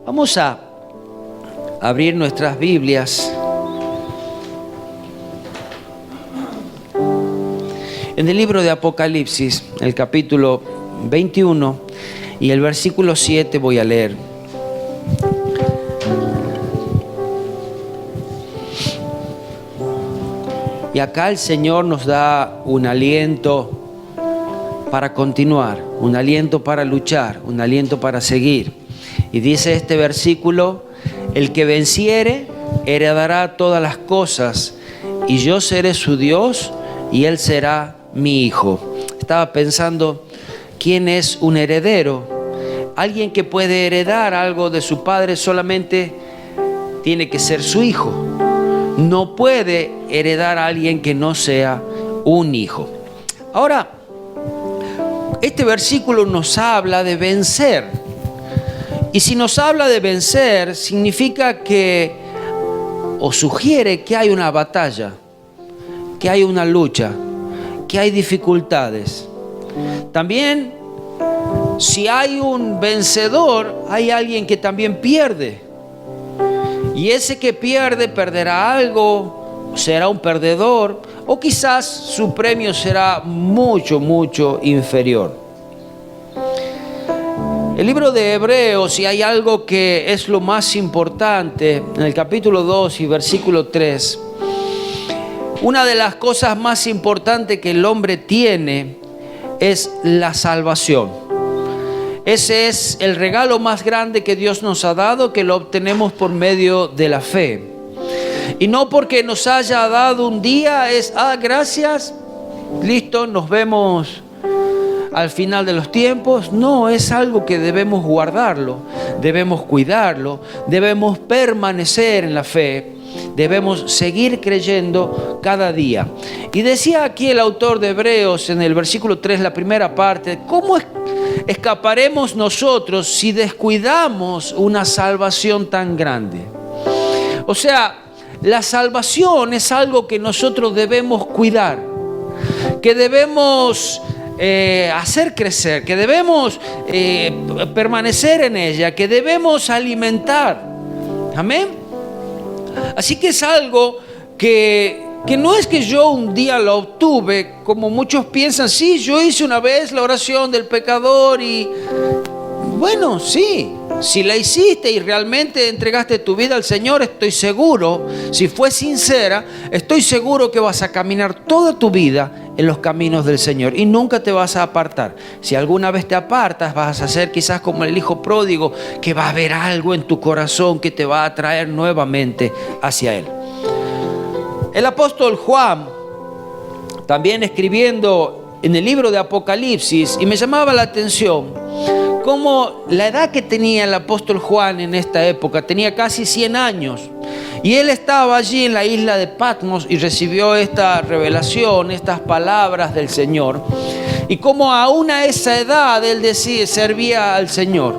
Vamos a abrir nuestras Biblias en el libro de Apocalipsis, el capítulo 21 y el versículo 7 voy a leer. Y acá el Señor nos da un aliento para continuar, un aliento para luchar, un aliento para seguir. Y dice este versículo: el que venciere heredará todas las cosas, y yo seré su Dios y él será mi hijo. Estaba pensando, ¿quién es un heredero? Alguien que puede heredar algo de su padre solamente tiene que ser su hijo. No puede heredar a alguien que no sea un hijo. Ahora, este versículo nos habla de vencer. Y si nos habla de vencer, significa que, o sugiere que hay una batalla, que hay una lucha, que hay dificultades. También, si hay un vencedor, hay alguien que también pierde. Y ese que pierde perderá algo, será un perdedor, o quizás su premio será mucho, mucho inferior. El libro de Hebreos, si hay algo que es lo más importante, en el capítulo 2 y versículo 3, una de las cosas más importantes que el hombre tiene es la salvación. Ese es el regalo más grande que Dios nos ha dado, que lo obtenemos por medio de la fe. Y no porque nos haya dado un día es, gracias, listo, nos vemos al final de los tiempos. No, es algo que debemos guardarlo, debemos cuidarlo, debemos permanecer en la fe, debemos seguir creyendo cada día. Y decía aquí el autor de Hebreos en el versículo 3, la primera parte: ¿cómo escaparemos nosotros si descuidamos una salvación tan grande? O sea, la salvación es algo que nosotros debemos cuidar, que debemos hacer crecer, que debemos permanecer en ella, que debemos alimentar. Amén. Así que es algo que no es que yo un día lo obtuve, como muchos piensan. Sí, yo hice una vez la oración del pecador y bueno, sí, si la hiciste y realmente entregaste tu vida al Señor, estoy seguro, si fue sincera, estoy seguro que vas a caminar toda tu vida en los caminos del Señor y nunca te vas a apartar. Si alguna vez te apartas, vas a ser quizás como el hijo pródigo, que va a haber algo en tu corazón que te va a atraer nuevamente hacia Él. El apóstol Juan, también escribiendo en el libro de Apocalipsis, y me llamaba la atención como la edad que tenía el apóstol Juan en esta época, tenía casi 100 años. Y él estaba allí en la isla de Patmos y recibió esta revelación, estas palabras del Señor. Y como aún a esa edad él servía al Señor.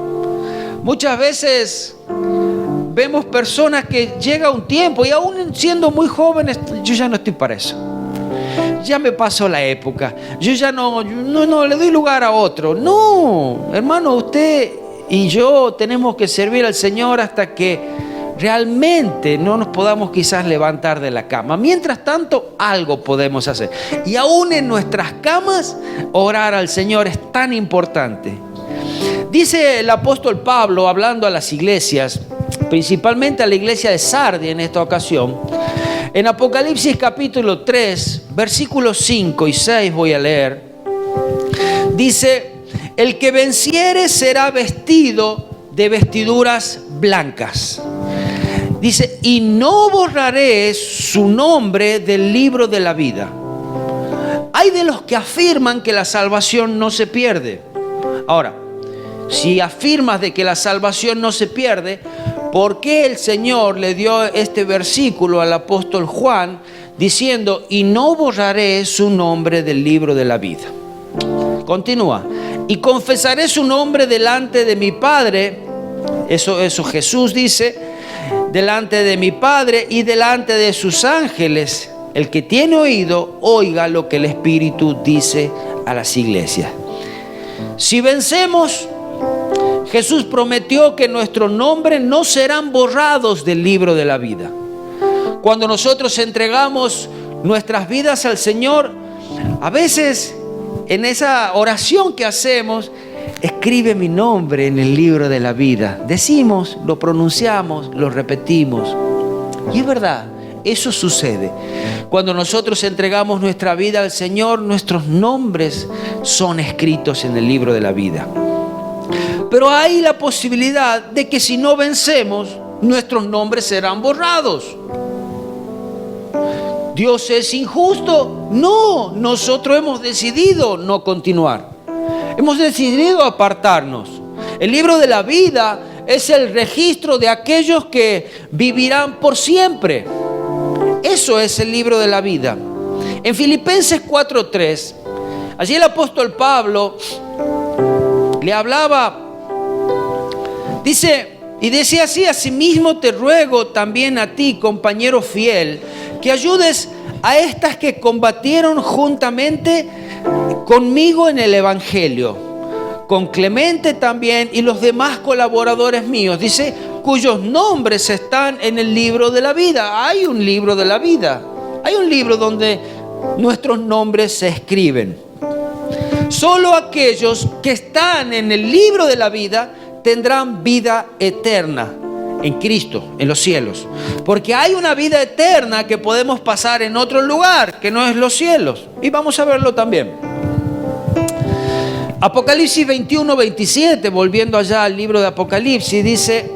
Muchas veces vemos personas que llega un tiempo y aún siendo muy jóvenes, yo ya no estoy para eso. Ya me pasó la época, yo ya no le doy lugar a otro. No, hermano, usted y yo tenemos que servir al Señor hasta que realmente no nos podamos quizás levantar de la cama. Mientras tanto, algo podemos hacer. Y aún en nuestras camas, orar al Señor es tan importante. Dice el apóstol Pablo, hablando a las iglesias, principalmente a la iglesia de Sardi en esta ocasión, en Apocalipsis capítulo 3, versículos 5 y 6 voy a leer. Dice: el que venciere será vestido de vestiduras blancas. Dice: y no borraré su nombre del libro de la vida. Hay de los que afirman que la salvación no se pierde. Ahora, si afirmas de que la salvación no se pierde, ¿por qué el Señor le dio este versículo al apóstol Juan diciendo: y no borraré su nombre del libro de la vida? Continúa: y confesaré su nombre delante de mi Padre. Eso Jesús dice: delante de mi Padre y delante de sus ángeles. El que tiene oído, oiga lo que el Espíritu dice a las iglesias. Si vencemos, Jesús prometió que nuestros nombres no serán borrados del libro de la vida. Cuando nosotros entregamos nuestras vidas al Señor, a veces en esa oración que hacemos, escribe mi nombre en el libro de la vida. Decimos, lo pronunciamos, lo repetimos. Y es verdad, eso sucede. Cuando nosotros entregamos nuestra vida al Señor, nuestros nombres son escritos en el libro de la vida. Pero hay la posibilidad de que si no vencemos, nuestros nombres serán borrados. ¿Dios es injusto? No, nosotros hemos decidido no continuar. Hemos decidido apartarnos. El libro de la vida es el registro de aquellos que vivirán por siempre. Eso es el libro de la vida. En Filipenses 4:3, allí el apóstol Pablo le hablaba, dice, y decía así: asimismo te ruego también a ti, compañero fiel, que ayudes a estas que combatieron juntamente conmigo en el Evangelio, con Clemente también y los demás colaboradores míos, dice, cuyos nombres están en el libro de la vida. Hay un libro de la vida, hay un libro donde nuestros nombres se escriben. Solo aquellos que están en el libro de la vida tendrán vida eterna en Cristo, en los cielos. Porque hay una vida eterna que podemos pasar en otro lugar, que no es los cielos. Y vamos a verlo también. Apocalipsis 21:27, volviendo allá al libro de Apocalipsis, dice,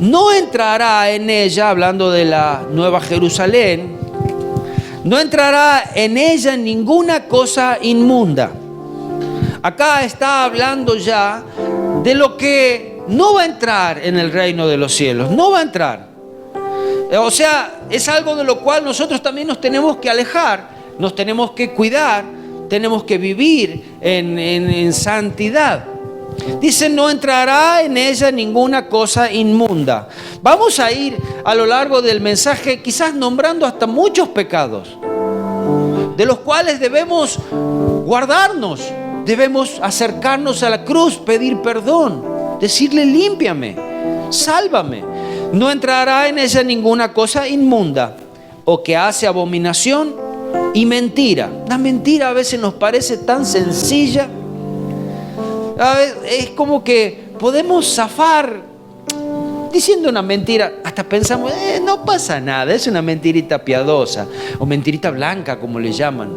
no entrará en ella, hablando de la Nueva Jerusalén, no entrará en ella ninguna cosa inmunda. Acá está hablando ya de lo que no va a entrar en el reino de los cielos, no va a entrar. O sea, es algo de lo cual nosotros también nos tenemos que alejar, nos tenemos que cuidar, tenemos que vivir en santidad. Dice, no entrará en ella ninguna cosa inmunda. Vamos a ir a lo largo del mensaje quizás nombrando hasta muchos pecados, de los cuales debemos guardarnos. Debemos acercarnos a la cruz, pedir perdón, decirle, límpiame, sálvame. No entrará en ella ninguna cosa inmunda o que hace abominación y mentira. La mentira a veces nos parece tan sencilla. A veces es como que podemos zafar diciendo una mentira. Hasta pensamos, no pasa nada, es una mentirita piadosa o mentirita blanca, como le llaman.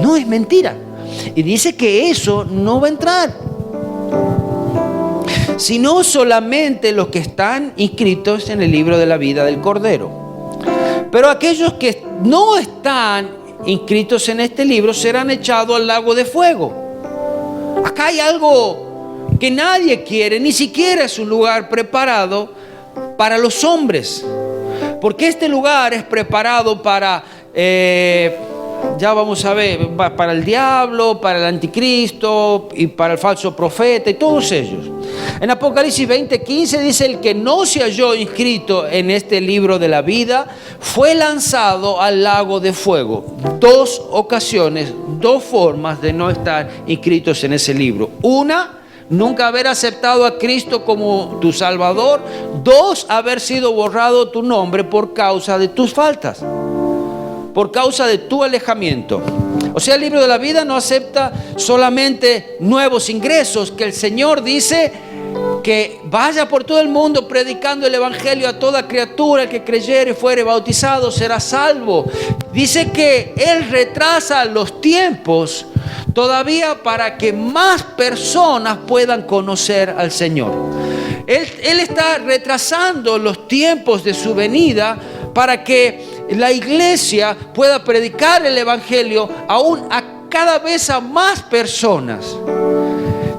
No, es mentira. Y dice que eso no va a entrar, sino solamente los que están inscritos en el libro de la vida del Cordero. Pero aquellos que no están inscritos en este libro serán echados al lago de fuego. Acá hay algo que nadie quiere, ni siquiera es un lugar preparado para los hombres, porque este lugar es preparado para ya vamos a ver, para el diablo, para el anticristo y para el falso profeta y todos ellos. En Apocalipsis 20:15 dice, el que no se halló inscrito en este libro de la vida fue lanzado al lago de fuego. 2 ocasiones, 2 formas de no estar inscritos en ese libro. Una, nunca haber aceptado a Cristo como tu Salvador. 2, haber sido borrado tu nombre por causa de tus faltas, por causa de tu alejamiento. O sea, el libro de la vida no acepta solamente nuevos ingresos, que el Señor dice que vaya por todo el mundo predicando el evangelio a toda criatura, el que creyere y fuere bautizado será salvo. Dice que Él retrasa los tiempos todavía para que más personas puedan conocer al Señor. Él está retrasando los tiempos de su venida para que la iglesia pueda predicar el evangelio aún a cada vez a más personas.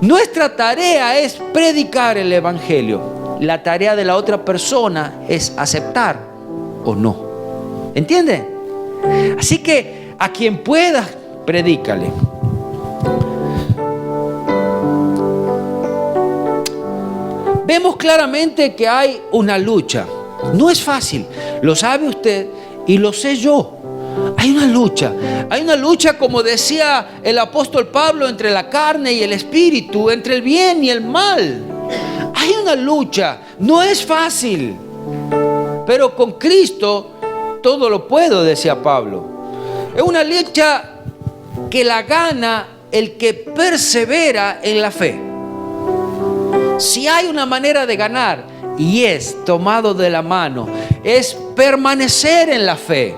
Nuestra tarea es predicar el evangelio. La tarea de la otra persona es aceptar o no. ¿Entiende? Así que a quien pueda, predícale. Vemos claramente que hay una lucha. No es fácil, lo sabe usted y lo sé yo. Hay una lucha, como decía el apóstol Pablo, entre la carne y el espíritu, entre el bien y el mal. Hay una lucha, no es fácil, pero con Cristo todo lo puedo, decía Pablo. Es una lucha que la gana el que persevera en la fe. Si hay una manera de ganar, y es tomado de la mano, es permanecer en la fe.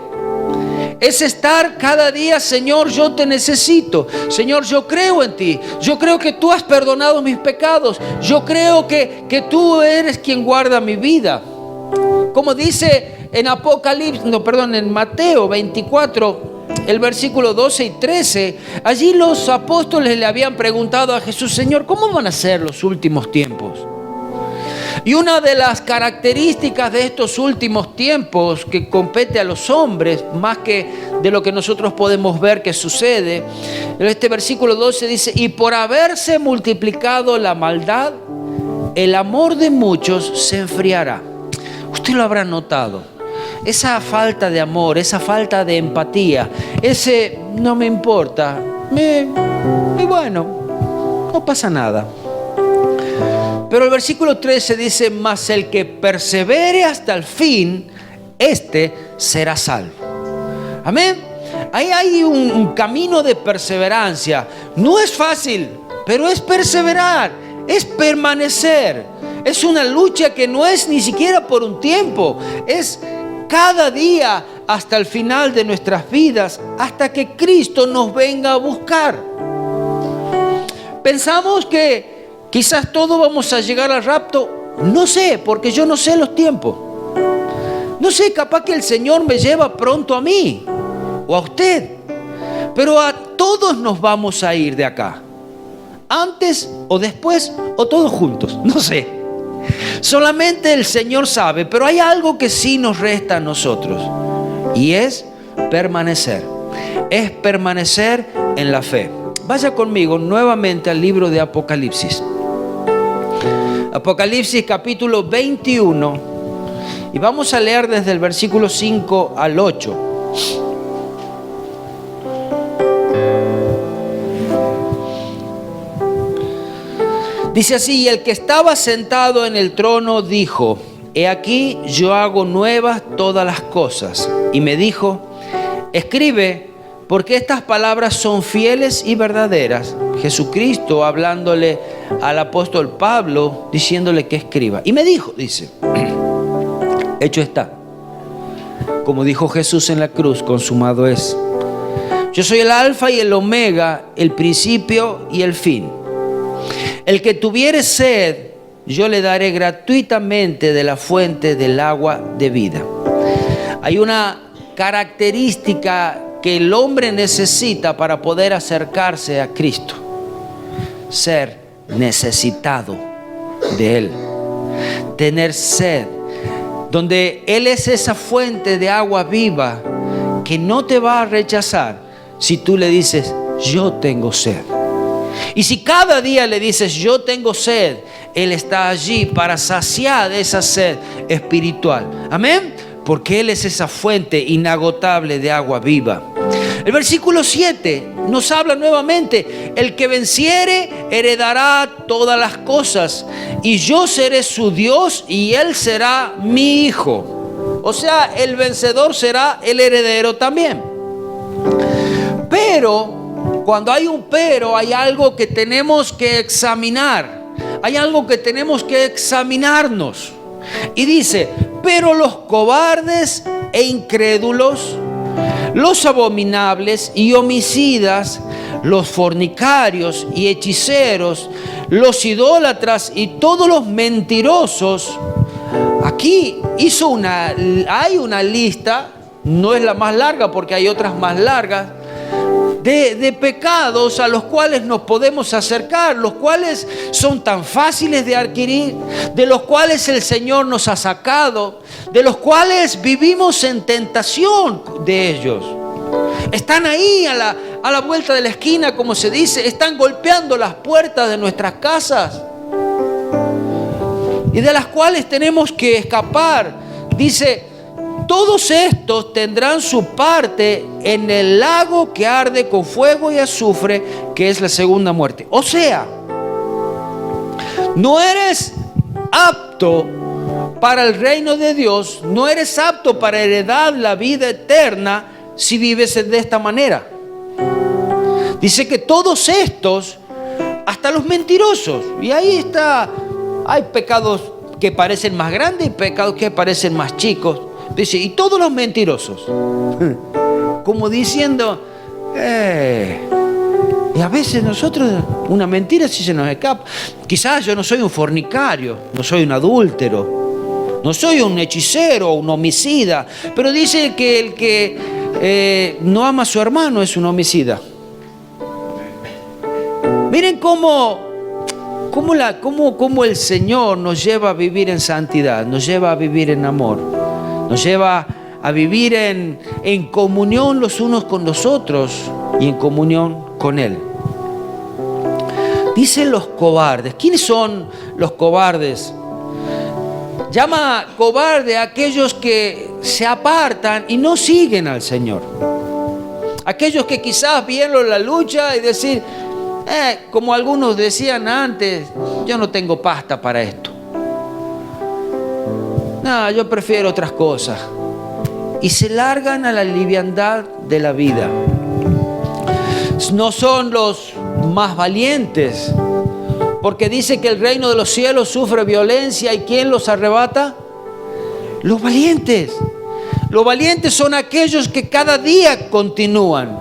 Es estar cada día, Señor, yo te necesito. Señor, yo creo en ti. Yo creo que tú has perdonado mis pecados. Yo creo que tú eres quien guarda mi vida. Como dice en Mateo 24, el versículo 12 y 13, allí los apóstoles le habían preguntado a Jesús: Señor, ¿cómo van a ser los últimos tiempos? Y una de las características de estos últimos tiempos que compete a los hombres, más que de lo que nosotros podemos ver que sucede, en este versículo 12 dice: y por haberse multiplicado la maldad, el amor de muchos se enfriará. Usted lo habrá notado. Esa falta de amor, esa falta de empatía, ese no me importa, y bueno, no pasa nada. Pero el versículo 13 dice: mas el que persevere hasta el fin, este será salvo. Amén. Ahí hay un camino de perseverancia. No es fácil, pero es perseverar, es permanecer. Es una lucha que no es ni siquiera por un tiempo, es cada día hasta el final de nuestras vidas, hasta que Cristo nos venga a buscar. Pensamos que quizás todos vamos a llegar al rapto. No sé, porque yo no sé los tiempos. No sé, capaz que el Señor me lleva pronto a mí o a usted. Pero a todos nos vamos a ir de acá. Antes o después o todos juntos. No sé. Solamente el Señor sabe. Pero hay algo que sí nos resta a nosotros. Y es permanecer. Es permanecer en la fe. Vaya conmigo nuevamente al libro de Apocalipsis. Apocalipsis capítulo 21, y vamos a leer desde el versículo 5 al 8. Dice así: y el que estaba sentado en el trono dijo: he aquí, yo hago nuevas todas las cosas. Y me dijo: escribe, porque estas palabras son fieles y verdaderas. Jesucristo hablándole al apóstol Pablo, diciéndole que escriba. Y me dijo, dice: hecho está. Como dijo Jesús en la cruz, consumado es. Yo soy el alfa y el omega, el principio y el fin. El que tuviere sed, yo le daré gratuitamente de la fuente del agua de vida. Hay una característica que el hombre necesita para poder acercarse a Cristo: ser necesitado de Él, tener sed, donde Él es esa fuente de agua viva que no te va a rechazar si tú le dices: yo tengo sed. Y si cada día le dices: yo tengo sed, Él está allí para saciar esa sed espiritual. Amén. Porque Él es esa fuente inagotable de agua viva. El versículo 7 nos habla nuevamente: el que venciere heredará todas las cosas, y yo seré su Dios y él será mi hijo. O sea, el vencedor será el heredero también. Pero, cuando hay un pero, hay algo que tenemos que examinar. Hay algo que tenemos que examinarnos. Y dice: pero los cobardes e incrédulos, los abominables y homicidas, los fornicarios y hechiceros, los idólatras y todos los mentirosos. Aquí hay una lista, no es la más larga porque hay otras más largas, de pecados a los cuales nos podemos acercar, los cuales son tan fáciles de adquirir, de los cuales el Señor nos ha sacado, de los cuales vivimos en tentación de ellos. Están ahí a la vuelta de la esquina, como se dice, están golpeando las puertas de nuestras casas y de las cuales tenemos que escapar. Dice: todos estos tendrán su parte en el lago que arde con fuego y azufre, que es la segunda muerte. O sea, no eres apto para el reino de Dios, no eres apto para heredar la vida eterna si vives de esta manera. Dice que todos estos, hasta los mentirosos, y ahí está, hay pecados que parecen más grandes y pecados que parecen más chicos. Dice, y todos los mentirosos, como diciendo, y a veces nosotros, una mentira sí se nos escapa. Quizás yo no soy un fornicario, no soy un adúltero, no soy un hechicero o un homicida, pero dice que el que no ama a su hermano es un homicida. Miren cómo el Señor nos lleva a vivir en santidad, nos lleva a vivir en amor, nos lleva a vivir en comunión los unos con los otros y en comunión con Él. Dicen los cobardes. ¿Quiénes son los cobardes? Llama cobarde a aquellos que se apartan y no siguen al Señor. Aquellos que quizás vieron la lucha y decir, como algunos decían antes, yo no tengo pasta para esto. No, yo prefiero otras cosas. Y se largan a la liviandad de la vida. No son los más valientes, porque dice que el reino de los cielos sufre violencia. ¿Y quién los arrebata? Los valientes. Los valientes son aquellos que cada día continúan.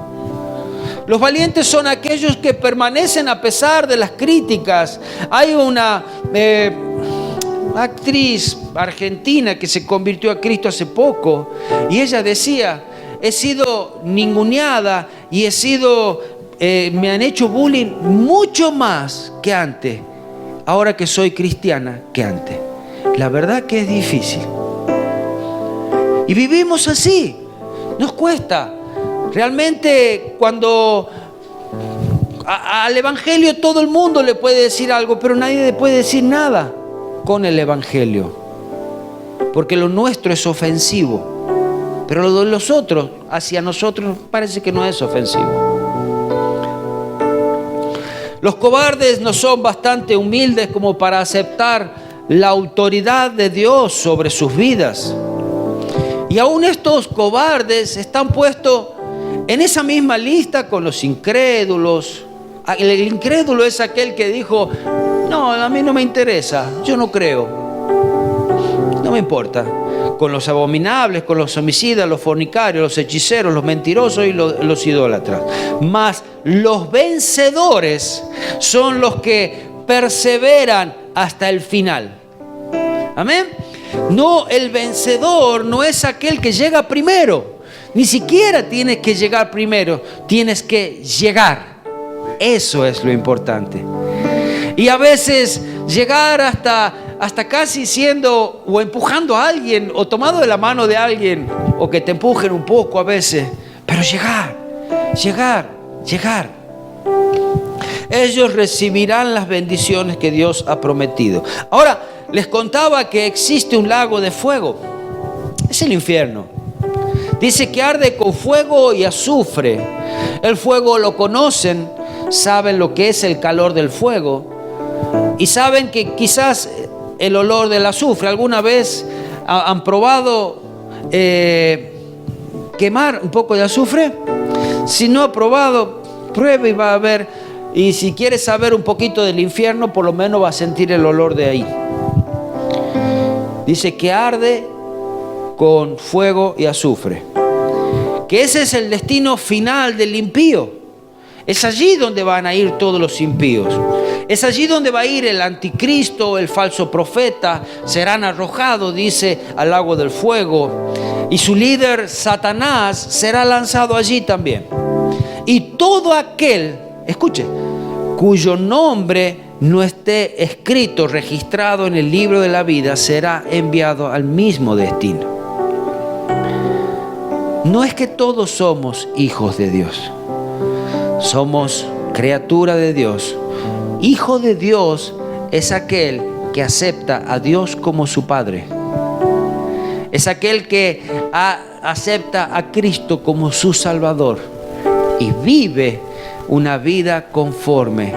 Los valientes son aquellos que permanecen a pesar de las críticas. Hay una actriz argentina que se convirtió a Cristo hace poco, y ella decía, he sido ninguneada y me han hecho bullying mucho más que antes, ahora que soy cristiana, que antes. La verdad que es difícil. Y vivimos así, nos cuesta. Realmente cuando al Evangelio todo el mundo le puede decir algo, pero nadie le puede decir nada con el Evangelio, porque lo nuestro es ofensivo, pero lo de los otros hacia nosotros parece que no es ofensivo. Los cobardes no son bastante humildes como para aceptar la autoridad de Dios sobre sus vidas. Y aún estos cobardes están puestos en esa misma lista con los incrédulos. El incrédulo es aquel que dijo, no, a mí no me interesa, yo no creo, no me importa. Con los abominables, con los homicidas, los fornicarios, los hechiceros, los mentirosos y los idólatras. Mas los vencedores son los que perseveran hasta el final. Amén. No, el vencedor no es aquel que llega primero. Ni siquiera tienes que llegar primero, tienes que llegar. Eso es lo importante. Y a veces llegar hasta casi siendo o empujando a alguien o tomado de la mano de alguien, o que te empujen un poco a veces, pero llegar. Ellos recibirán las bendiciones que Dios ha prometido. Ahora, les contaba que existe un lago de fuego. Es el infierno. Dice que arde con fuego y azufre. El fuego lo conocen, saben lo que es el calor del fuego y saben que quizás el olor del azufre. ¿Alguna vez han probado quemar un poco de azufre? Si no ha probado, pruebe y va a ver. Y si quiere saber un poquito del infierno, por lo menos va a sentir el olor de ahí. Dice que arde con fuego y azufre. Que ese es el destino final del impío. Es allí donde van a ir todos los impíos. Es allí donde va a ir el anticristo, el falso profeta. Serán arrojados, dice, al lago del fuego. Y su líder, Satanás, será lanzado allí también. Y todo aquel, escuche, cuyo nombre no esté escrito, registrado en el libro de la vida, será enviado al mismo destino. No es que todos somos hijos de Dios. Somos criatura de Dios. Hijo de Dios es aquel que acepta a Dios como su Padre. Es aquel que acepta a Cristo como su Salvador y vive una vida conforme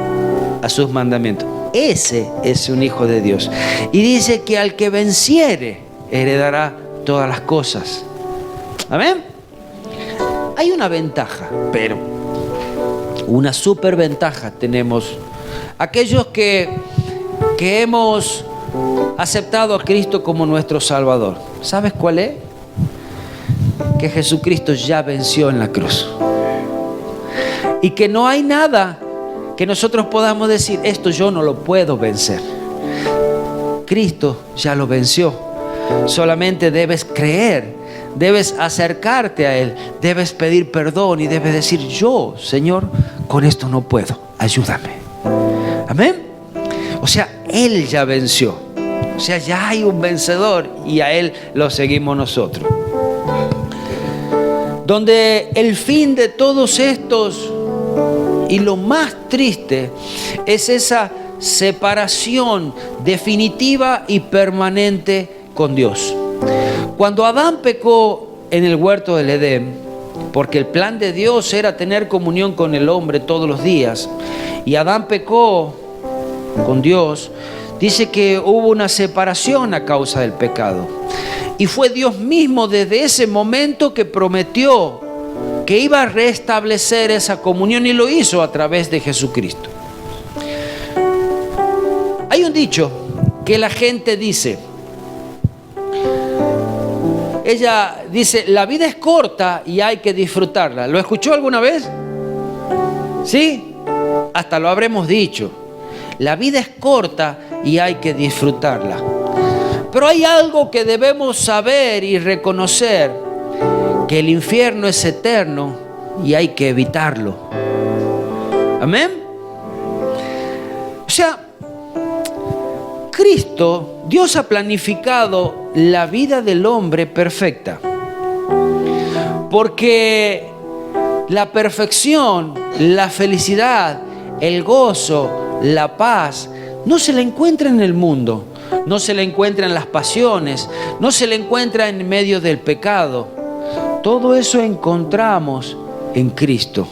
a sus mandamientos. ese es un hijo de Dios. Y dice que al que venciere, heredará todas las cosas. Amén. Hay una ventaja, pero una superventaja tenemos aquellos que hemos aceptado a Cristo como nuestro Salvador. ¿Sabes cuál es? Que Jesucristo ya venció en la cruz. Y que no hay nada que nosotros podamos decir, esto yo no lo puedo vencer. Cristo ya lo venció. Solamente debes creer, debes acercarte a Él, debes pedir perdón y debes decir, yo, Señor, con esto no puedo, ayúdame. Amén. O sea, Él ya venció. O sea, ya hay un vencedor y a Él lo seguimos nosotros. Donde el fin de todos estos y lo más triste es esa separación definitiva y permanente con Dios. Cuando Adán pecó en el huerto del Edén, porque el plan de Dios era tener comunión con el hombre todos los días, y Adán pecó con Dios, dice que hubo una separación a causa del pecado. Y fue Dios mismo desde ese momento que prometió que iba a restablecer esa comunión, y lo hizo a través de Jesucristo. Hay un dicho que la gente dice, ella dice, la vida es corta y hay que disfrutarla. ¿Lo escuchó alguna vez? ¿Sí? Hasta lo habremos dicho. La vida es corta y hay que disfrutarla. Pero hay algo que debemos saber y reconocer, que el infierno es eterno y hay que evitarlo. Amén. O sea, Cristo, Dios ha planificado la vida del hombre perfecta. Porque la perfección, la felicidad, el gozo, la paz, no se la encuentra en el mundo, no se la encuentra en las pasiones, no se la encuentra en medio del pecado. Todo eso encontramos en Cristo.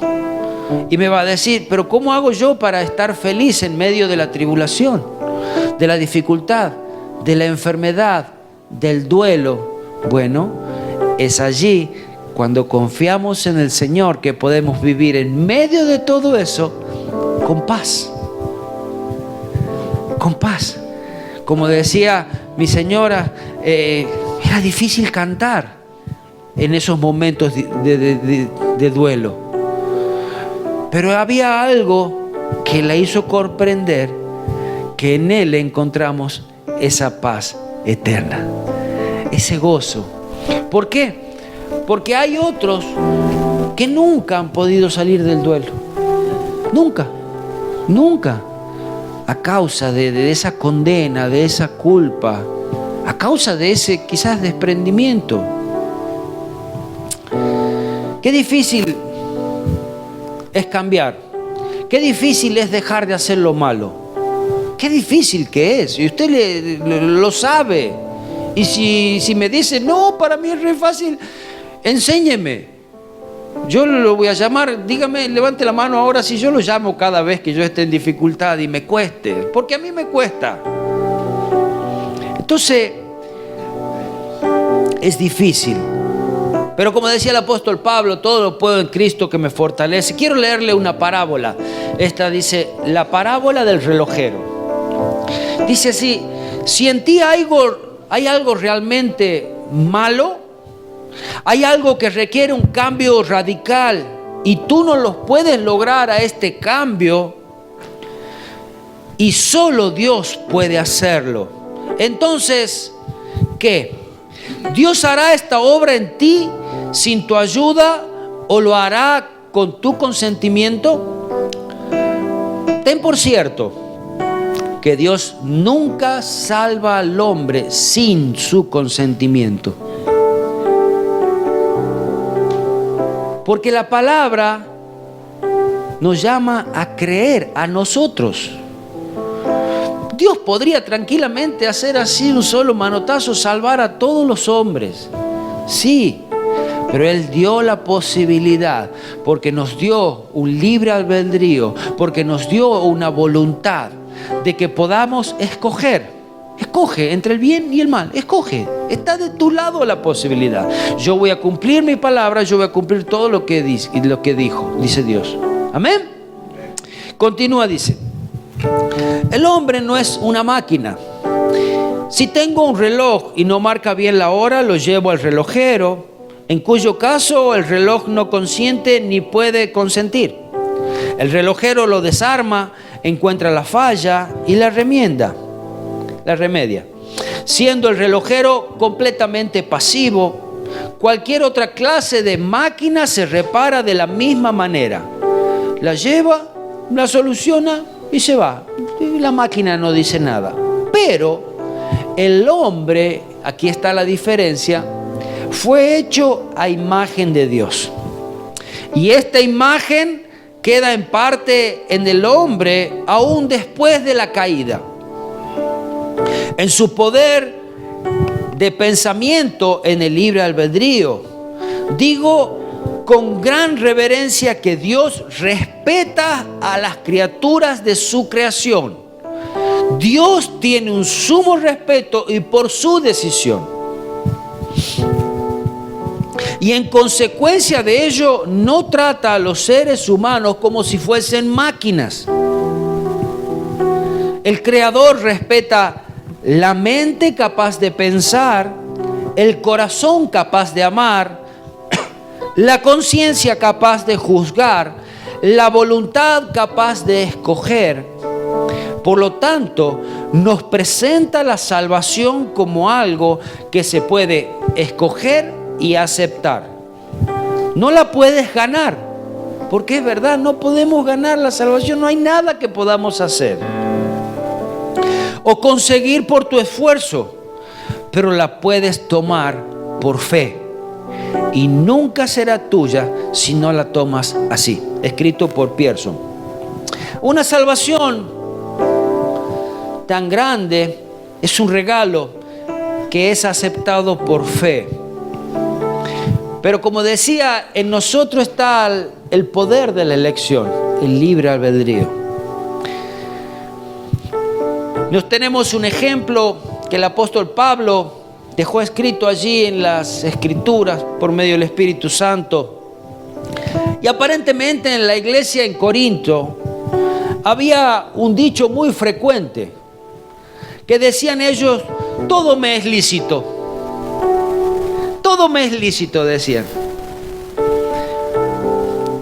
Y me va a decir, pero ¿cómo hago yo para estar feliz en medio de la tribulación, de la dificultad, de la enfermedad, del duelo? Bueno, es allí cuando confiamos en el Señor que podemos vivir en medio de todo eso con paz. Con paz. Como decía mi señora, era difícil cantar en esos momentos de duelo. Pero había algo que la hizo comprender que en Él encontramos esa paz eterna, ese gozo. ¿Por qué? Porque hay otros que nunca han podido salir del duelo. Nunca, nunca. A causa de esa condena, de esa culpa, a causa de ese quizás desprendimiento. Qué difícil es cambiar. Qué difícil es dejar de hacer lo malo. Qué difícil que es. Y usted lo sabe. Y si me dice, no, para mí es re fácil, enséñeme. Yo lo voy a llamar, dígame, levante la mano ahora si yo lo llamo cada vez que yo esté en dificultad y me cueste. Porque a mí me cuesta. Entonces, es difícil. Pero como decía el apóstol Pablo, todo lo puedo en Cristo que me fortalece. Quiero leerle una parábola. Esta dice, la parábola del relojero. Dice así, si en ti hay algo realmente malo, hay algo que requiere un cambio radical y tú no lo puedes lograr a este cambio, y solo Dios puede hacerlo. Entonces, ¿qué? ¿Dios hará esta obra en ti sin tu ayuda o lo hará con tu consentimiento? Ten por cierto que Dios nunca salva al hombre sin su consentimiento. Porque la palabra nos llama a creer a nosotros. Dios podría tranquilamente hacer así un solo manotazo, salvar a todos los hombres. Sí, pero Él dio la posibilidad porque nos dio un libre albedrío, porque nos dio una voluntad de que podamos escoger. Escoge entre el bien y el mal. Escoge. Está de tu lado la posibilidad. Yo voy a cumplir mi palabra. Yo voy a cumplir todo lo que dijo, dice Dios. Amén. Continúa, dice. El hombre no es una máquina. Si tengo un reloj y no marca bien la hora, lo llevo al relojero, en cuyo caso el reloj no consiente ni puede consentir. El relojero lo desarma, encuentra la falla y la remedia. Siendo el relojero completamente pasivo, cualquier otra clase de máquina se repara de la misma manera. La lleva, la soluciona y se va. Y la máquina no dice nada. Pero el hombre, aquí está la diferencia, fue hecho a imagen de Dios. Y esta imagen queda en parte en el hombre aún después de la caída. En su poder de pensamiento en el libre albedrío. Digo con gran reverencia que Dios respeta a las criaturas de su creación. Dios tiene un sumo respeto y por su decisión. Y en consecuencia de ello no trata a los seres humanos como si fuesen máquinas. El Creador respeta la mente capaz de pensar, el corazón capaz de amar, la conciencia capaz de juzgar, la voluntad capaz de escoger. Por lo tanto, nos presenta la salvación como algo que se puede escoger y aceptar. No la puedes ganar, porque es verdad, no podemos ganar la salvación, no hay nada que podamos hacer o conseguir por tu esfuerzo, pero la puedes tomar por fe y nunca será tuya si no la tomas así. Escrito por Pearson. Una salvación tan grande es un regalo que es aceptado por fe. Pero como decía, en nosotros está el poder de la elección, el libre albedrío. Nos tenemos un ejemplo que el apóstol Pablo dejó escrito allí en las Escrituras por medio del Espíritu Santo. Y aparentemente en la iglesia en Corinto había un dicho muy frecuente que decían ellos: todo me es lícito. Todo me es lícito, decían.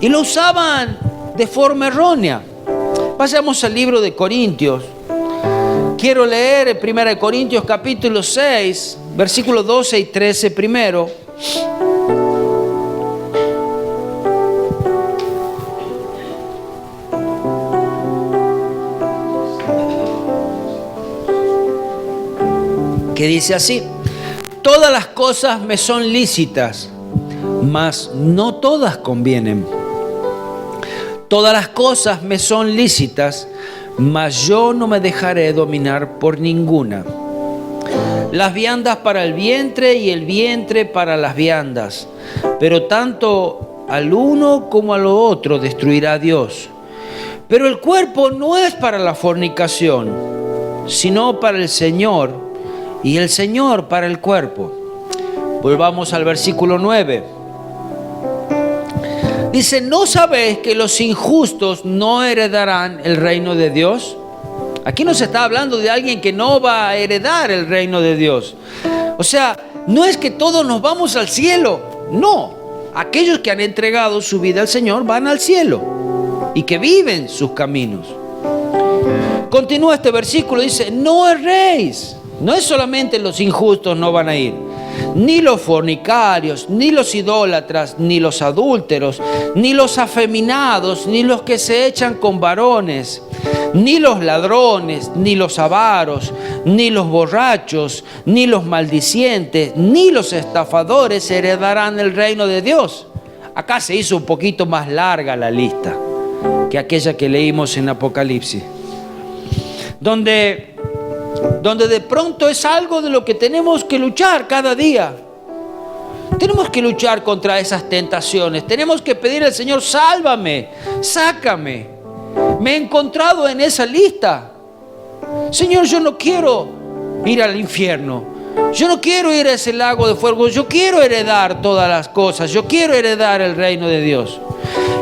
Y lo usaban de forma errónea. Pasemos al libro de Corintios. Quiero leer en 1 Corintios capítulo 6, versículos 12 y 13 primero. Que dice así: todas las cosas me son lícitas, mas no todas convienen. Todas las cosas me son lícitas, mas yo no me dejaré dominar por ninguna. Las viandas para el vientre y el vientre para las viandas, pero tanto al uno como a lo otro destruirá Dios. Pero el cuerpo no es para la fornicación, sino para el Señor, y el Señor para el cuerpo. Volvamos al versículo 9. Dice: ¿no sabéis que los injustos no heredarán el reino de Dios? Aquí no se está hablando de alguien que no va a heredar el reino de Dios. O sea, no es que todos nos vamos al cielo. No, aquellos que han entregado su vida al Señor van al cielo y que viven sus caminos. Continúa este versículo, dice: no erréis. No es solamente los injustos no van a ir, ni los fornicarios, ni los idólatras, ni los adúlteros, ni los afeminados, ni los que se echan con varones, ni los ladrones, ni los avaros, ni los borrachos, ni los maldicientes, ni los estafadores heredarán el reino de Dios. Acá se hizo un poquito más larga la lista que aquella que leímos en Apocalipsis, donde de pronto es algo de lo que tenemos que luchar cada día. Tenemos que luchar contra esas tentaciones. Tenemos que pedir al Señor: sálvame, sácame. Me he encontrado en esa lista. Señor, yo no quiero ir al infierno. Yo no quiero ir a ese lago de fuego. Yo quiero heredar todas las cosas. Yo quiero heredar el reino de Dios.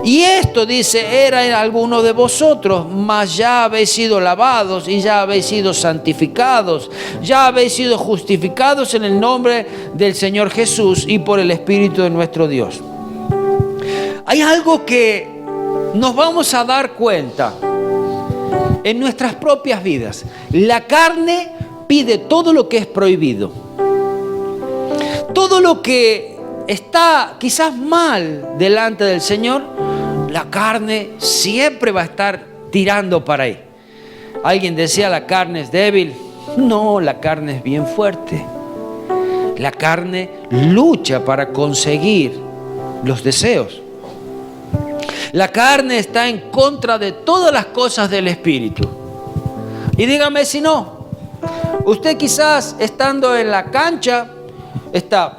Y esto, dice, era en alguno de vosotros, mas ya habéis sido lavados y ya habéis sido santificados, ya habéis sido justificados en el nombre del Señor Jesús y por el Espíritu de nuestro Dios. Hay algo que nos vamos a dar cuenta en nuestras propias vidas. La carne pide todo lo que es prohibido. Todo lo que está quizás mal delante del Señor, la carne siempre va a estar tirando para ahí. Alguien decía, la carne es débil. No, la carne es bien fuerte. La carne lucha para conseguir los deseos. La carne está en contra de todas las cosas del Espíritu. Y dígame si no. Usted quizás estando en la cancha está,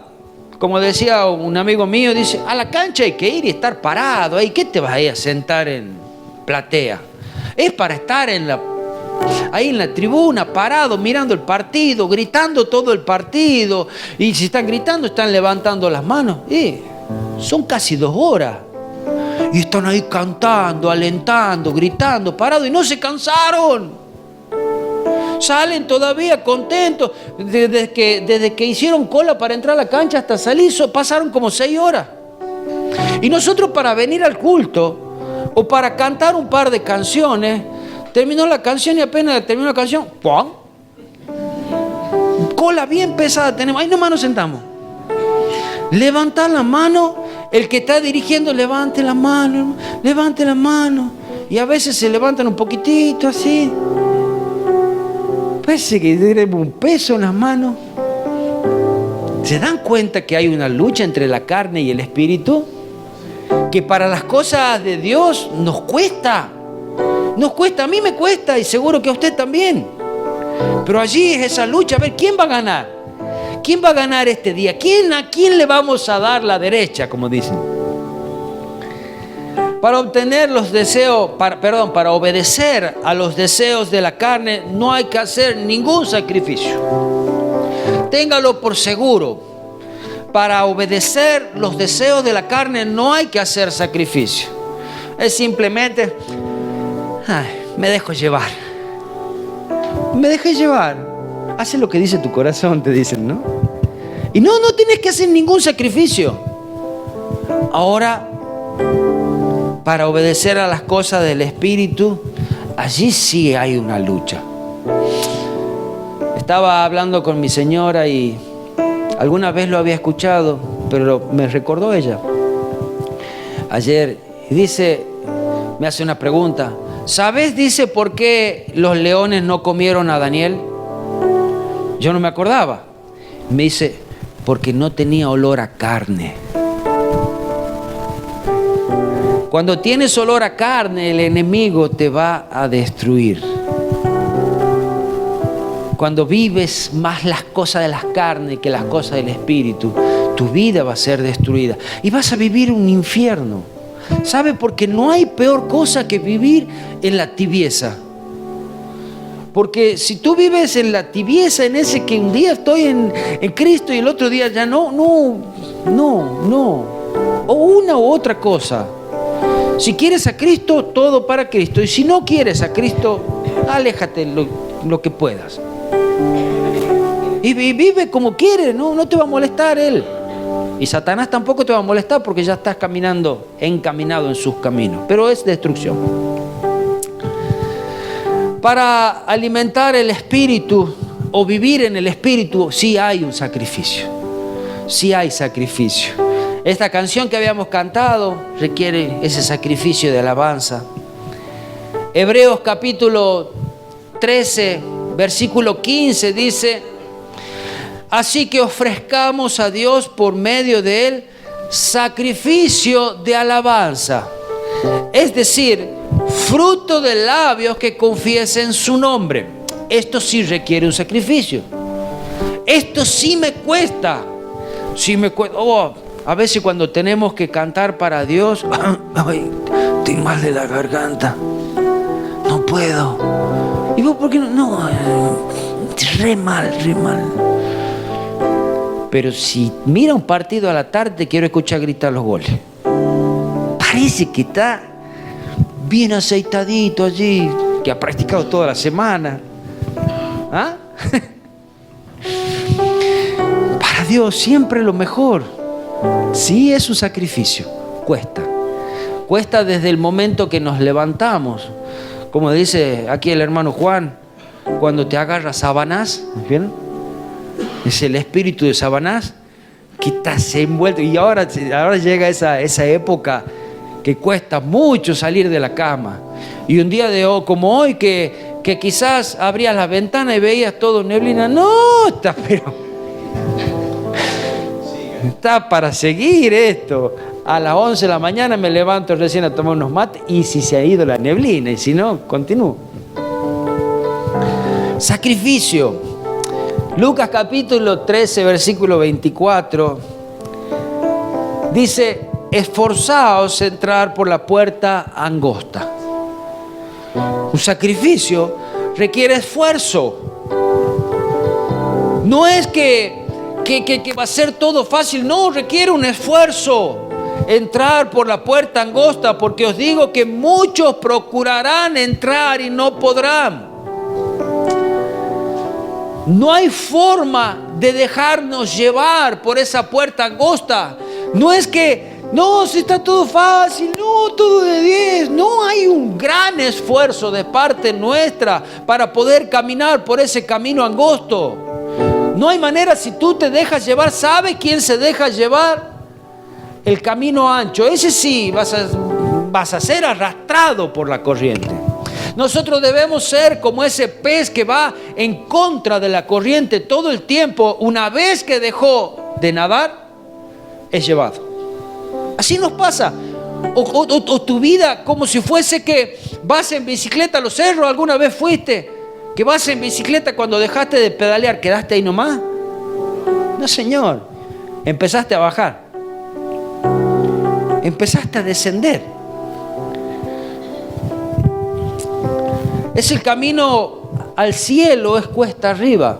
como decía un amigo mío, dice, a la cancha hay que ir y estar parado. ¿Qué te vas a ir a sentar en platea? Es para estar ahí en la tribuna, parado, mirando el partido, gritando todo el partido. Y si están gritando, están levantando las manos. Son casi 2 horas. Y están ahí cantando, alentando, gritando, parados, y no se cansaron. Salen todavía contentos. Desde que hicieron cola para entrar a la cancha hasta salir, pasaron como 6 horas. Y nosotros, para venir al culto o para cantar un par de canciones, terminó la canción y apenas terminó la canción, ¡pum! Cola bien pesada tenemos. Ahí nomás nos sentamos. Levantar la mano, el que está dirigiendo, levante la mano. Y a veces se levantan un poquitito así. Parece que tenemos un peso en las manos. ¿Se dan cuenta que hay una lucha entre la carne y el espíritu? Que para las cosas de Dios nos cuesta. Nos cuesta, a mí me cuesta y seguro que a usted también. Pero allí es esa lucha, a ver, ¿quién va a ganar? ¿Quién va a ganar este día? ¿A quién le vamos a dar la derecha, como dicen? Para obtener los deseos, para obedecer a los deseos de la carne, no hay que hacer ningún sacrificio. Téngalo por seguro. Para obedecer los deseos de la carne no hay que hacer sacrificio. Es simplemente, me dejo llevar. Me dejé llevar. Hace lo que dice tu corazón, te dicen, ¿no? Y no tienes que hacer ningún sacrificio. Ahora, para obedecer a las cosas del Espíritu, allí sí hay una lucha. Estaba hablando con mi señora y alguna vez lo había escuchado, pero me recordó ella ayer. Y dice, me hace una pregunta. ¿Sabes, dice, por qué los leones no comieron a Daniel? Yo no me acordaba. Me dice, porque no tenía olor a carne. Cuando tienes olor a carne, el enemigo te va a destruir. Cuando vives más las cosas de las carnes que las cosas del espíritu, tu vida va a ser destruida y vas a vivir un infierno. ¿Sabe? Porque no hay peor cosa que vivir en la tibieza. Porque si tú vives en la tibieza, en ese que un día estoy en Cristo y el otro día ya no. O una u otra cosa. Si quieres a Cristo, todo para Cristo. Y si no quieres a Cristo, aléjate lo que puedas. Y vive como quieres, no te va a molestar Él. Y Satanás tampoco te va a molestar porque ya estás encaminado en sus caminos. Pero es destrucción. Para alimentar el espíritu o vivir en el espíritu, sí hay un sacrificio. Sí hay sacrificio. Esta canción que habíamos cantado requiere ese sacrificio de alabanza. Hebreos capítulo 13, versículo 15 dice: así que ofrezcamos a Dios por medio de Él sacrificio de alabanza. Es decir, fruto de labios que confiesen su nombre. Esto sí requiere un sacrificio. Esto sí me cuesta. Sí me cuesta. A veces cuando tenemos que cantar para Dios, estoy mal de la garganta. No puedo. ¿Y vos por qué no? No, re mal, re mal. Pero si mira un partido a la tarde, te quiero escuchar gritar los goles. Parece que está bien aceitadito allí, que ha practicado toda la semana. ¿Ah? Para Dios siempre lo mejor. Sí, es un sacrificio. Cuesta. Cuesta desde el momento que nos levantamos. Como dice aquí el hermano Juan, cuando te agarra Sabanás, ¿vieron? Es el espíritu de Sabanás que estás envuelto. Y ahora llega esa época que cuesta mucho salir de la cama. Y un día como hoy que quizás abrías la ventana y veías todo neblina. No, está para seguir esto. A las 11 de la mañana me levanto recién a tomar unos mates, y si se ha ido la neblina, y si no, continúo. Sacrificio. Lucas capítulo 13, versículo 24, dice: esforzaos a entrar por la puerta angosta. Un sacrificio requiere esfuerzo. No es que va a ser todo fácil, no, requiere un esfuerzo. Entrar por la puerta angosta, porque os digo que muchos procurarán entrar y no podrán. No hay forma de dejarnos llevar por esa puerta angosta. No es que, no, si está todo fácil, no, todo de 10. No, hay un gran esfuerzo de parte nuestra para poder caminar por ese camino angosto. No hay manera. Si tú te dejas llevar, ¿sabe quién se deja llevar? El camino ancho. Ese sí, vas a ser arrastrado por la corriente. Nosotros debemos ser como ese pez que va en contra de la corriente todo el tiempo. Una vez que dejó de nadar, es llevado. Así nos pasa. O tu vida, como si fuese que vas en bicicleta a los cerros. ¿Alguna vez fuiste que vas en bicicleta, cuando dejaste de pedalear, quedaste ahí nomás? No, señor. Empezaste a bajar. Empezaste a descender. Es el camino al cielo, es cuesta arriba.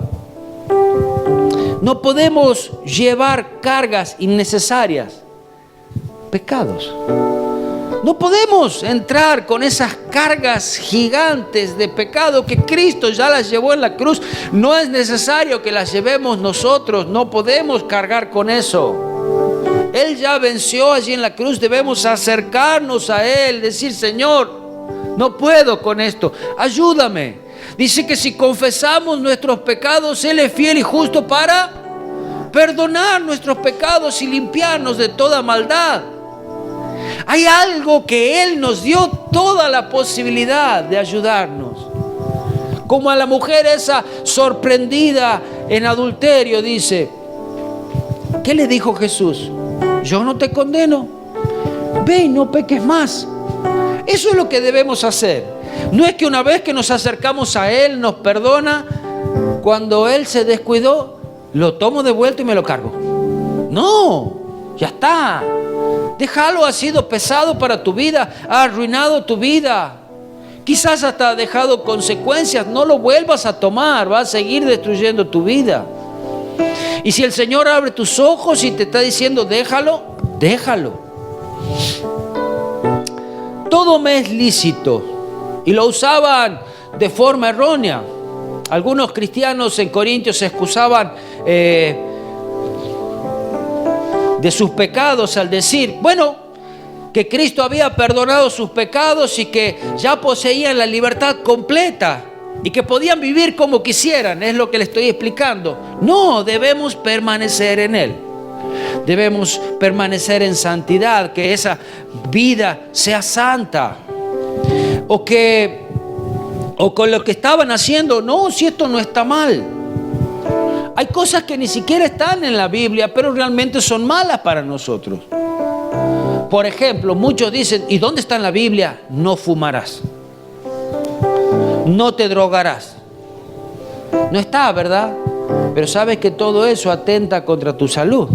No podemos llevar cargas innecesarias, pecados. No podemos entrar con esas cargas gigantes de pecado que Cristo ya las llevó en la cruz. No es necesario que las llevemos nosotros, no podemos cargar con eso. Él ya venció allí en la cruz. Debemos acercarnos a Él, decir: Señor, no puedo con esto, ayúdame. Dice que si confesamos nuestros pecados, Él es fiel y justo para perdonar nuestros pecados y limpiarnos de toda maldad. Hay algo que Él nos dio toda la posibilidad de ayudarnos. Como a la mujer esa sorprendida en adulterio, dice: ¿qué le dijo Jesús? Yo no te condeno, ve y no peques más. Eso es lo que debemos hacer. No es que una vez que nos acercamos a Él nos perdona. Cuando Él se descuidó, lo tomo de vuelta y me lo cargo. No, ya está. Déjalo, ha sido pesado para tu vida, ha arruinado tu vida. Quizás hasta ha dejado consecuencias. No lo vuelvas a tomar, va a seguir destruyendo tu vida. Y si el Señor abre tus ojos y te está diciendo déjalo, déjalo. Todo me es lícito. Y lo usaban de forma errónea. Algunos cristianos en Corintios se excusaban de sus pecados al decir, bueno, que Cristo había perdonado sus pecados y que ya poseían la libertad completa y que podían vivir como quisieran. Es lo que le estoy explicando. No, debemos permanecer en Él. Debemos permanecer en santidad, que esa vida sea santa. O con lo que estaban haciendo, no, si esto no está mal. Hay cosas que ni siquiera están en la Biblia, pero realmente son malas para nosotros. Por ejemplo, muchos dicen, ¿y dónde está en la Biblia? No fumarás. No te drogarás. No está, ¿verdad? Pero sabes que todo eso atenta contra tu salud.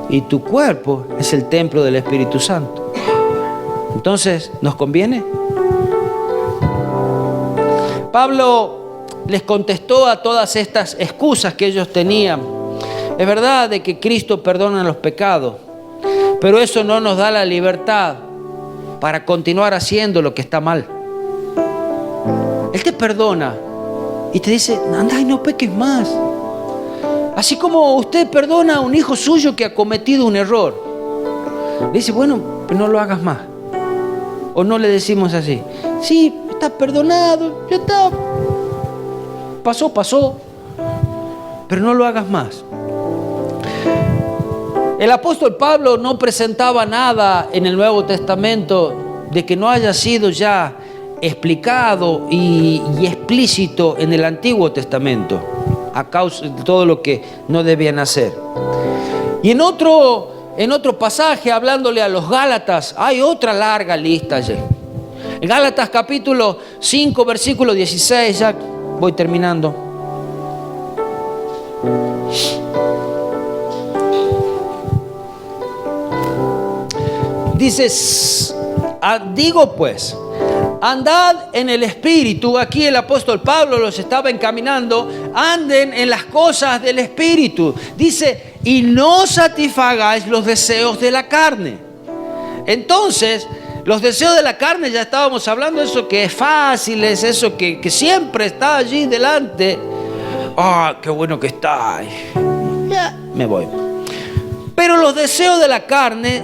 Y tu cuerpo es el templo del Espíritu Santo. Entonces, ¿nos conviene? Pablo les contestó a todas estas excusas que ellos tenían. Es verdad de que Cristo perdona los pecados, pero eso no nos da la libertad para continuar haciendo lo que está mal. Él te perdona y te dice, anda y no peques más. Así como usted perdona a un hijo suyo que ha cometido un error. Le dice, bueno, pero no lo hagas más. O no le decimos así, sí, está perdonado, ya está. Pasó, pero no lo hagas más. El apóstol Pablo no presentaba nada en el Nuevo Testamento de que no haya sido ya explicado y explícito en el Antiguo Testamento, a causa de todo lo que no debían hacer. Y en otro pasaje, hablándole a los Gálatas, hay otra larga lista allí. En Gálatas capítulo 5, versículo 16, ya voy terminando. Dice, digo pues, andad en el Espíritu. Aquí el apóstol Pablo los estaba encaminando. Anden en las cosas del Espíritu. Dice, y no satisfagáis los deseos de la carne. Entonces, los deseos de la carne, ya estábamos hablando de eso que es fácil, es eso que siempre está allí delante. Ah, qué bueno que está. Ya, me voy. Pero los deseos de la carne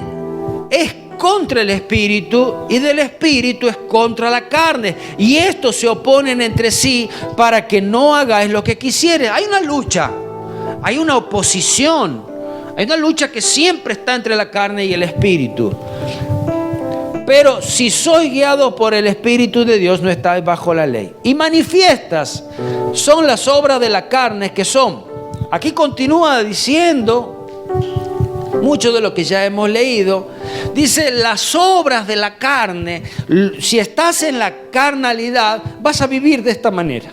es contra el Espíritu, y del Espíritu es contra la carne, y estos se oponen entre sí para que no hagáis lo que quisieres. Hay una lucha, hay una oposición, hay una lucha que siempre está entre la carne y el Espíritu. Pero si sois guiados por el Espíritu de Dios, no estáis bajo la ley. Y manifiestas son las obras de la carne, que son, aquí continúa diciendo mucho de lo que ya hemos leído. Dice, las obras de la carne. Si estás en la carnalidad, vas a vivir de esta manera.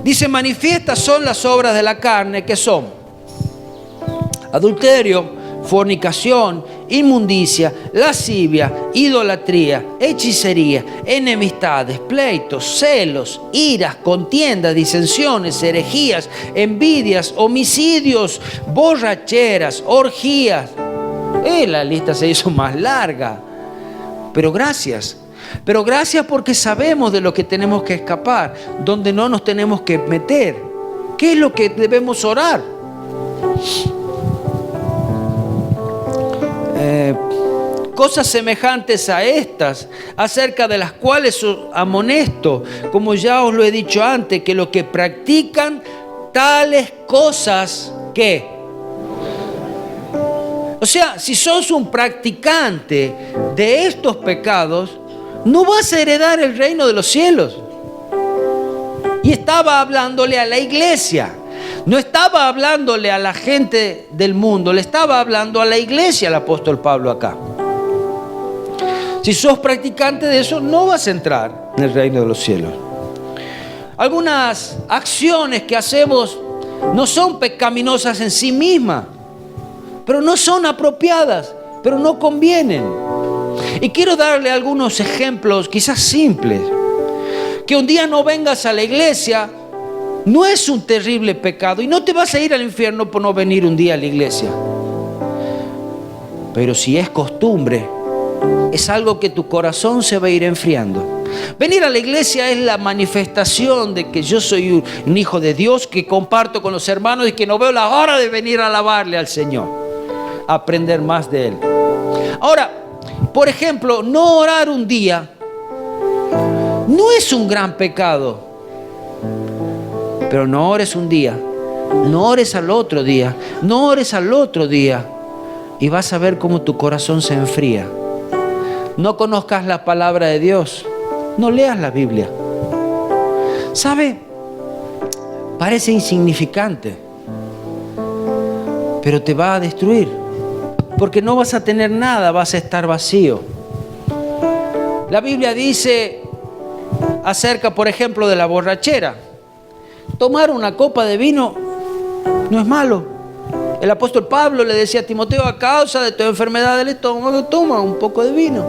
Dice, manifiestas son las obras de la carne, que son adulterio, fornicación, inmundicia, lascivia, idolatría, hechicería, enemistades, pleitos, celos, iras, contiendas, disensiones, herejías, envidias, homicidios, borracheras, orgías. La lista se hizo más larga. Pero gracias porque sabemos de lo que tenemos que escapar, donde no nos tenemos que meter. ¿Qué es lo que debemos orar? Cosas semejantes a estas, acerca de las cuales os amonesto, como ya os lo he dicho antes, que los que practican tales cosas, ¿qué? O sea, si sos un practicante de estos pecados, no vas a heredar el reino de los cielos. Y estaba hablándole a la iglesia. No estaba hablándole a la gente del mundo, le estaba hablando a la iglesia el apóstol Pablo acá. Si sos practicante de eso, no vas a entrar en el reino de los cielos. Algunas acciones que hacemos no son pecaminosas en sí mismas, pero no son apropiadas, pero no convienen. Y quiero darle algunos ejemplos, quizás simples. Que un día no vengas a la iglesia no es un terrible pecado, y no te vas a ir al infierno por no venir un día a la iglesia. Pero si es costumbre, es algo que tu corazón se va a ir enfriando. Venir a la iglesia es la manifestación de que yo soy un hijo de Dios, que comparto con los hermanos y que no veo la hora de venir a alabarle al Señor, a aprender más de Él. Ahora, por ejemplo, no orar un día no es un gran pecado. Pero no ores un día, no ores al otro día, no ores al otro día, y vas a ver cómo tu corazón se enfría. No conozcas la palabra de Dios, no leas la Biblia. ¿Sabe? Parece insignificante, pero te va a destruir, porque no vas a tener nada, vas a estar vacío. La Biblia dice acerca, por ejemplo, de la borrachera. Tomar una copa de vino no es malo. El apóstol Pablo le decía a Timoteo, a causa de tu enfermedad del estómago, toma un poco de vino.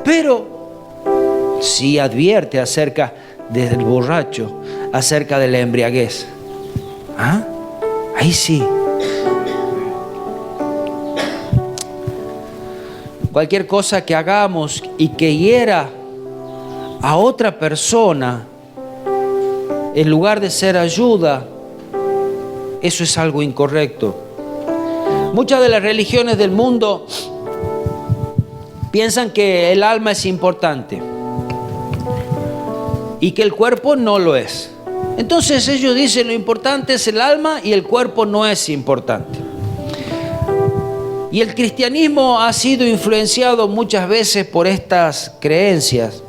Pero Sí advierte acerca del borracho, acerca de la embriaguez. ¿Ah? Ahí sí. Cualquier cosa que hagamos y que hiera a otra persona, en lugar de ser ayuda, eso es algo incorrecto. Muchas de las religiones del mundo piensan que el alma es importante y que el cuerpo no lo es. Entonces ellos dicen lo importante es el alma y el cuerpo no es importante. Y el cristianismo ha sido influenciado muchas veces por estas creencias.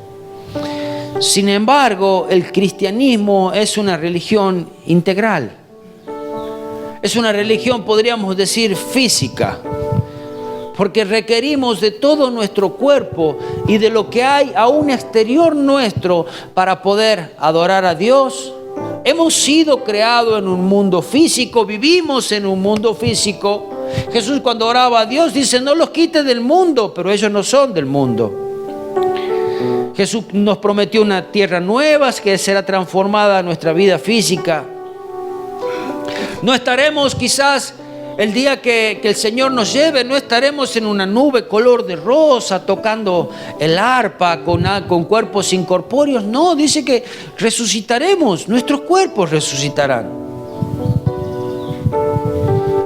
Sin embargo, el cristianismo es una religión integral. Es una religión, podríamos decir, física, porque requerimos de todo nuestro cuerpo y de lo que hay aún exterior nuestro para poder adorar a Dios. Hemos sido creados en un mundo físico, vivimos en un mundo físico. Jesús, cuando oraba a Dios, dice: no los quites del mundo, pero ellos no son del mundo. Jesús nos prometió una tierra nueva que será transformada en nuestra vida física. No estaremos quizás el día que el Señor nos lleve, no estaremos en una nube color de rosa tocando el arpa con cuerpos incorpóreos. No, dice que resucitaremos, nuestros cuerpos resucitarán.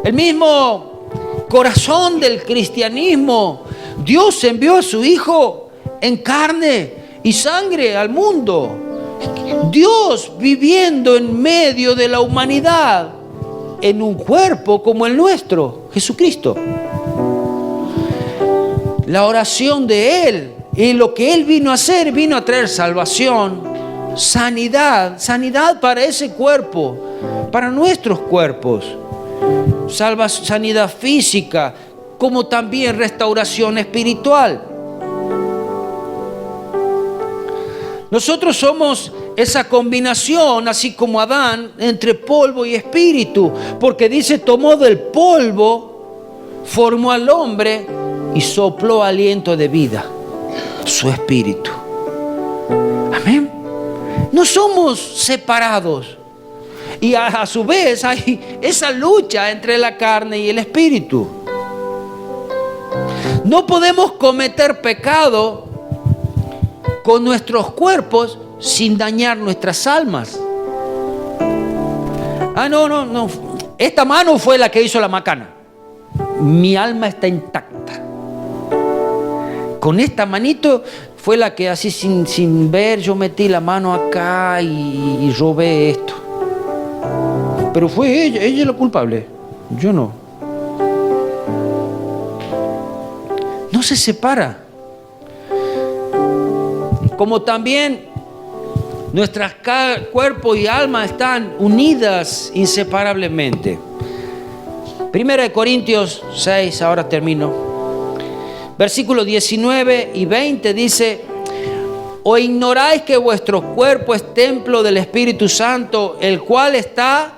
El mismo corazón del cristianismo, Dios envió a su Hijo en carne y sangre al mundo. Dios viviendo en medio de la humanidad en un cuerpo como el nuestro, Jesucristo. La oración de Él y lo que Él vino a hacer, vino a traer salvación, sanidad para ese cuerpo, para nuestros cuerpos, sanidad física, como también restauración espiritual. Nosotros somos esa combinación, así como Adán, entre polvo y espíritu, porque dice: tomó del polvo, formó al hombre y sopló aliento de vida, su espíritu. Amén. No somos separados. Y a su vez hay esa lucha entre la carne y el espíritu. No podemos cometer pecado con nuestros cuerpos sin dañar nuestras almas. No. Esta mano fue la que hizo la macana. Mi alma está intacta. Con esta manito fue la que así sin ver yo metí la mano acá y robé esto. Pero fue ella es la culpable. Yo no. No se separa. Como también nuestras cuerpo y alma están unidas inseparablemente. 1 Corintios 6, ahora termino. Versículos 19 y 20 dice: ¿o ignoráis que vuestro cuerpo es templo del Espíritu Santo, el cual está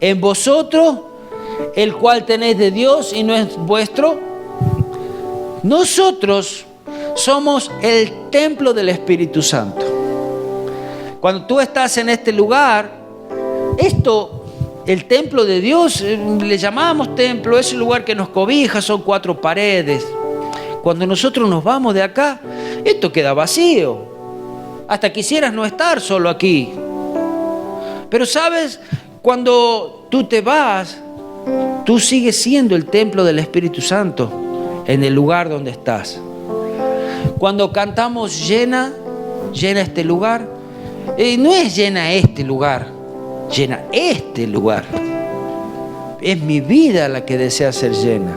en vosotros, el cual tenéis de Dios y no es vuestro? Nosotros somos el templo del Espíritu Santo. Cuando tú estás en este lugar, el templo de Dios, le llamamos templo, es el lugar que nos cobija, son 4 paredes. Cuando nosotros nos vamos de acá, esto queda vacío. Hasta quisieras no estar solo aquí. Pero sabes, cuando tú te vas, tú sigues siendo el templo del Espíritu Santo en el lugar donde estás. Cuando cantamos llena este lugar, no es llena este lugar, llena este lugar. Es mi vida la que desea ser llena.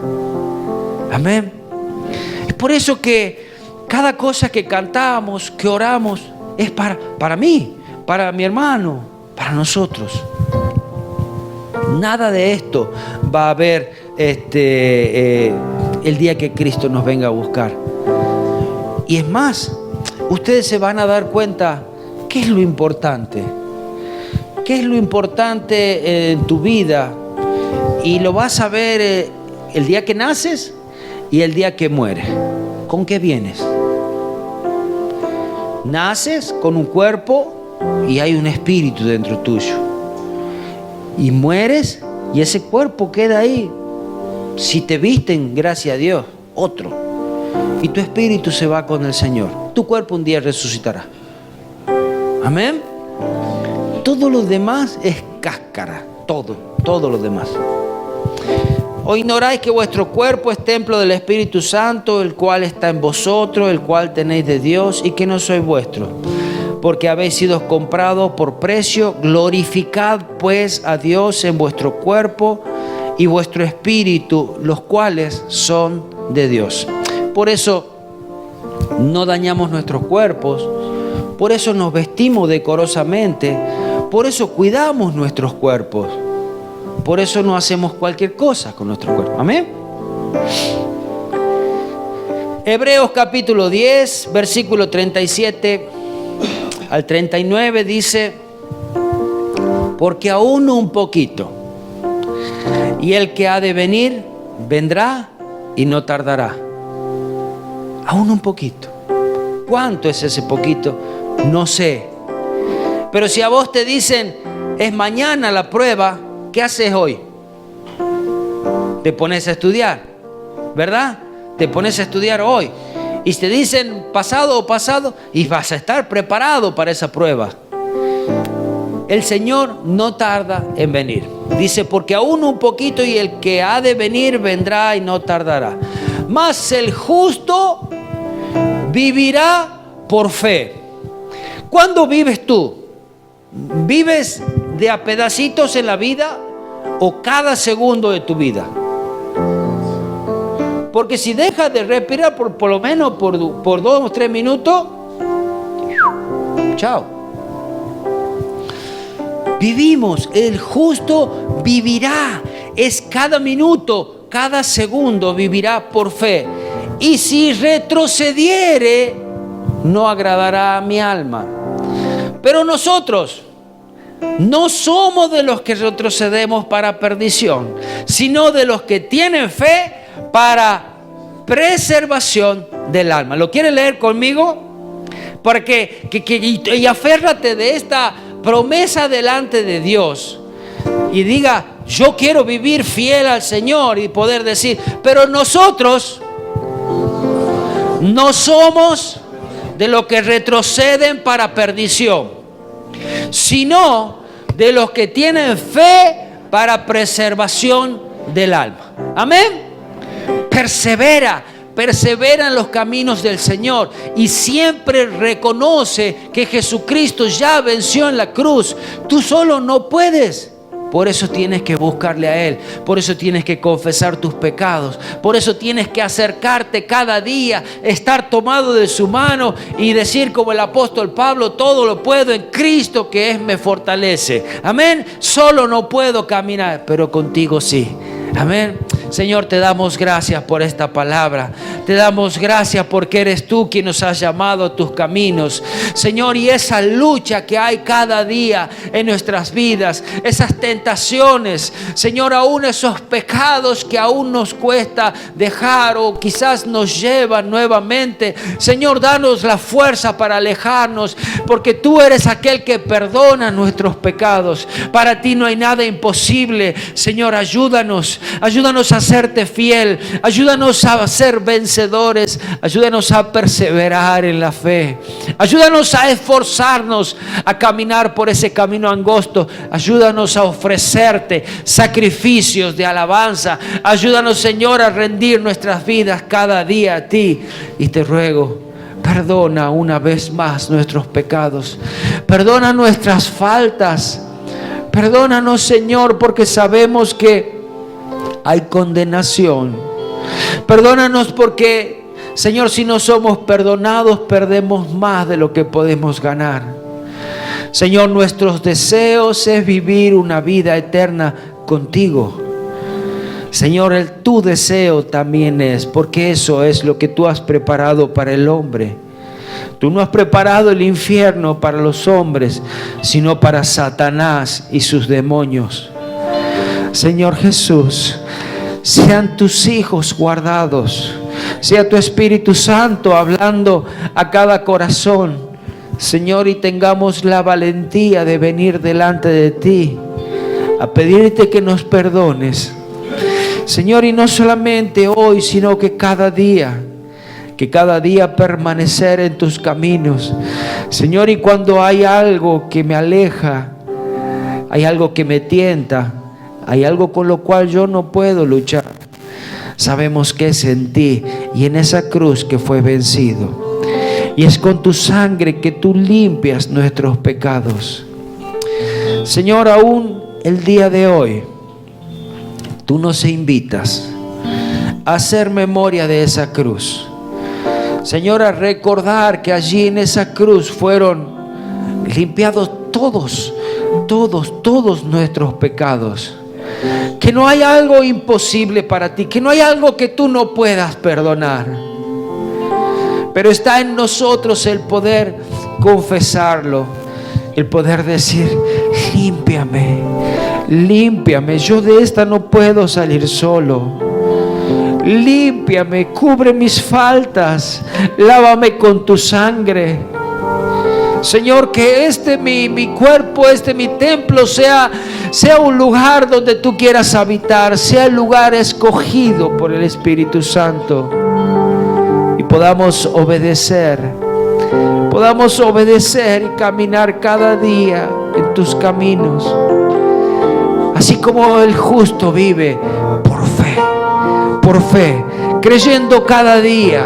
Amén. Es por eso que cada cosa que cantamos, que oramos, es para mí, para mi hermano, para nosotros. Nada de esto va a haber el día que Cristo nos venga a buscar. Y es más, ustedes se van a dar cuenta qué es lo importante. ¿Qué es lo importante en tu vida? Y lo vas a ver el día que naces y el día que mueres. ¿Con qué vienes? Naces con un cuerpo y hay un espíritu dentro tuyo. Y mueres y ese cuerpo queda ahí. Si te visten, gracias a Dios, otro. Y tu espíritu se va con el Señor. Tu cuerpo un día resucitará. Amén. Todo lo demás es cáscara. Todo lo demás. ¿O ignoráis que vuestro cuerpo es templo del Espíritu Santo, el cual está en vosotros, el cual tenéis de Dios, y que no sois vuestros? Porque habéis sido comprados por precio. Glorificad pues a Dios en vuestro cuerpo y vuestro espíritu, los cuales son de Dios. Por eso no dañamos nuestros cuerpos, por eso nos vestimos decorosamente, por eso cuidamos nuestros cuerpos. Por eso no hacemos cualquier cosa con nuestro cuerpo. Amén. Hebreos capítulo 10, versículo 37 al 39 dice: porque aún un poquito, y el que ha de venir, vendrá y no tardará. Aún un poquito. ¿Cuánto es ese poquito? No sé. Pero si a vos te dicen, es mañana la prueba, ¿qué haces hoy? Te pones a estudiar, ¿verdad? Te pones a estudiar hoy. Y te dicen pasado, y vas a estar preparado para esa prueba. El Señor no tarda en venir. Dice, porque aún un poquito y el que ha de venir vendrá y no tardará. Mas el justo vivirá por fe. ¿Cuándo vives tú? ¿Vives de a pedacitos en la vida o cada segundo de tu vida? Porque si dejas de respirar por lo menos por 2 o 3 minutos, chao. Vivimos, el justo vivirá. Es cada minuto, cada segundo vivirá por fe. Y si retrocediere, no agradará a mi alma. Pero nosotros no somos de los que retrocedemos para perdición, sino de los que tienen fe para preservación del alma. ¿Lo quieres leer conmigo? Porque y aférrate de esta promesa delante de Dios y diga, yo quiero vivir fiel al Señor, y poder decir, pero nosotros no somos de los que retroceden para perdición, sino de los que tienen fe para preservación del alma. Amén. Persevera en los caminos del Señor y siempre reconoce que Jesucristo ya venció en la cruz. Tú solo no puedes. Por eso tienes que buscarle a Él. Por eso tienes que confesar tus pecados. Por eso tienes que acercarte cada día, estar tomado de su mano y decir como el apóstol Pablo, todo lo puedo en Cristo que me fortalece. Amén. Solo no puedo caminar, pero contigo sí. Amén. Señor, te damos gracias por esta palabra. Te damos gracias porque eres tú quien nos has llamado a tus caminos. Señor, y esa lucha que hay cada día en nuestras vidas, esas tentaciones, Señor, aún esos pecados que aún nos cuesta dejar o quizás nos llevan nuevamente. Señor, danos la fuerza para alejarnos, porque tú eres aquel que perdona nuestros pecados. Para ti no hay nada imposible. Señor, ayúdanos a serte fiel, ayúdanos a ser vencedores, ayúdanos a perseverar en la fe, ayúdanos a esforzarnos a caminar por ese camino angosto, ayúdanos a ofrecerte sacrificios de alabanza, ayúdanos, Señor, a rendir nuestras vidas cada día a ti. Y te ruego, perdona una vez más nuestros pecados, perdona nuestras faltas, perdónanos, Señor, porque sabemos que hay condenación. Perdónanos porque, Señor, si no somos perdonados, perdemos más de lo que podemos ganar. Señor, nuestros deseos es vivir una vida eterna contigo. Señor, tu deseo también es, porque eso es lo que tú has preparado para el hombre. Tú no has preparado el infierno para los hombres, sino para Satanás y sus demonios. Señor Jesús, sean tus hijos guardados, sea tu Espíritu Santo hablando a cada corazón. Señor, y tengamos la valentía de venir delante de ti a pedirte que nos perdones. Señor, y no solamente hoy, sino que cada día permanecer en tus caminos. Señor, y cuando hay algo que me aleja, hay algo que me tienta, hay algo con lo cual yo no puedo luchar, sabemos que es en ti y en esa cruz que fue vencido. Y es con tu sangre que tú limpias nuestros pecados. Señor, aún el día de hoy, tú nos invitas a hacer memoria de esa cruz. Señor, a recordar que allí en esa cruz fueron limpiados todos nuestros pecados. Que no hay algo imposible para ti, que no hay algo que tú no puedas perdonar. Pero está en nosotros el poder confesarlo, el poder decir: límpiame, yo de esta no puedo salir solo. Límpiame, cubre mis faltas, lávame con tu sangre. Señor, que mi cuerpo, mi templo sea un lugar donde tú quieras habitar, sea el lugar escogido por el Espíritu Santo. Y podamos obedecer y caminar cada día en tus caminos. Así como el justo vive por fe, creyendo cada día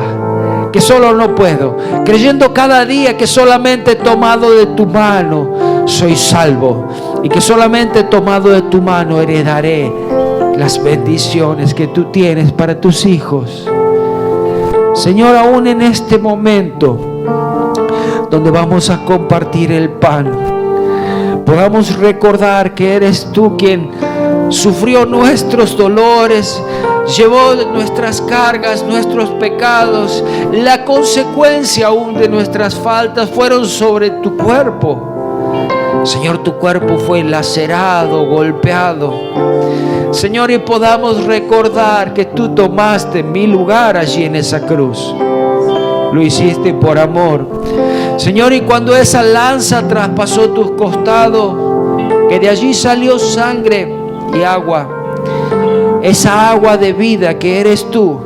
que solo no puedo, creyendo cada día que solamente tomado de tu mano soy salvo, y que solamente tomado de tu mano heredaré las bendiciones que tú tienes para tus hijos. Señor, aún en este momento donde vamos a compartir el pan, podamos recordar que eres tú quien sufrió nuestros dolores, llevó nuestras cargas, nuestros pecados. La consecuencia aún de nuestras faltas fueron sobre tu cuerpo. Señor, tu cuerpo fue lacerado, golpeado. Señor, y podamos recordar que tú tomaste mi lugar allí en esa cruz. Lo hiciste por amor. Señor, y cuando esa lanza traspasó tus costados, que de allí salió sangre y agua, esa agua de vida que eres tú,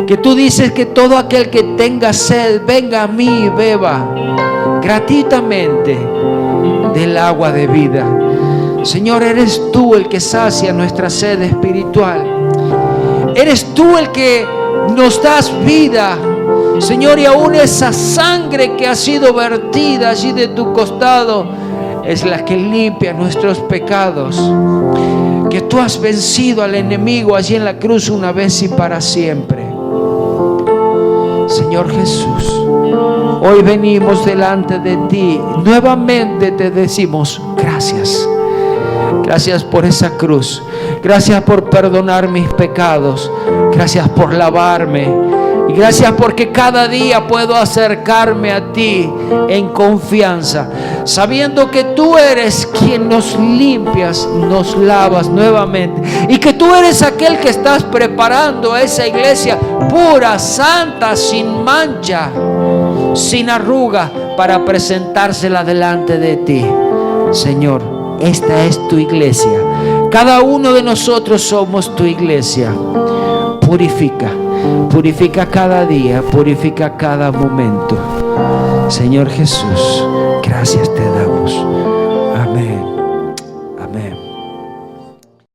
que tú dices que todo aquel que tenga sed, venga a mí y beba gratuitamente del agua de vida. Señor, eres tú el que sacia nuestra sed espiritual. Eres tú el que nos das vida, Señor, y aún esa sangre que ha sido vertida allí de tu costado es la que limpia nuestros pecados. Que tú has vencido al enemigo allí en la cruz una vez y para siempre. Señor Jesús, hoy venimos delante de ti. Nuevamente te decimos gracias. Gracias por esa cruz. Gracias por perdonar mis pecados. Gracias por lavarme. Y gracias porque cada día puedo acercarme a ti en confianza, sabiendo que tú eres quien nos limpias, nos lavas nuevamente, y que tú eres aquel que estás preparando esa iglesia pura, santa, sin mancha, sin arruga, para presentársela delante de ti. Señor, esta es tu iglesia. Cada uno de nosotros somos tu iglesia. Purifica cada día, purifica cada momento. Señor Jesús, gracias te damos.